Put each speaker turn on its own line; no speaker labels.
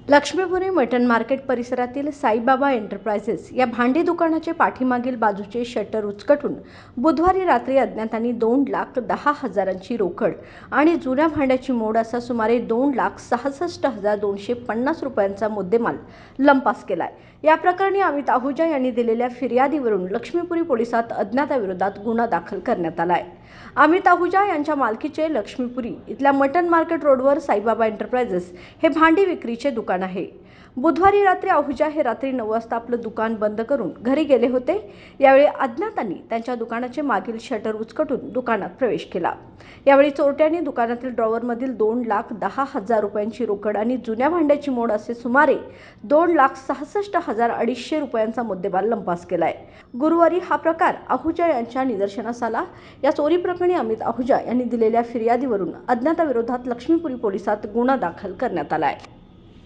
Laxmipuri mutton market परिसरातील Saibaba enterprises या भांडी दुकानाचे पाठीमागील बाजूचे शटर उचकटून बुधवारी रात्री अज्ञातांनी 2,10,000ची रोकड आणि जुन्या भांड्याची मोड असा सुमारे 2,66,250 रुपयांचा मुद्देमाल लंपास केलाय। या प्रकरणी अमित आहुजा यांनी दिलेल्या फिर्यादीवरून लक्ष्मीपुरी पोलिसात अज्ञाताविरोधात गुन्हा दाखल करण्यात आलाय। अमित आहुजा यांच्या मालकीचे लक्ष्मीपुरी इथल्या मटन मार्केट रोडवर साईबाबा एंटरप्राइजेस हे भांडी विक्रीचे दुकान आहे। बुधवारी रात्री आहुजा हे रात्री 9 वाजता आपलं दुकान बंद करून घरी गेले होते। यावेळी अज्ञातांनी त्यांच्या दुकानाचे मागील शटर उचकटून दुकानात प्रवेश केला। यावेळी चोरट्यांनी दुकानातील ड्रॉवरमधील 2,10,000 रुपयांची रोकड आणि जुन्या भांड्याची मोड असे सुमारे 2,66,250 रुपयांचा मुद्देमाल लंपास केलाय। गुरुवारी हा प्रकार आहुजा यांच्या निदर्शनास आला। या चोरी प्रकरणी अमित आहुजा यांनी दिलेल्या फिर्यादीवरून अज्ञाताविरोधात लक्ष्मीपुरी पोलिसात गुन्हा दाखल करण्यात आलाय।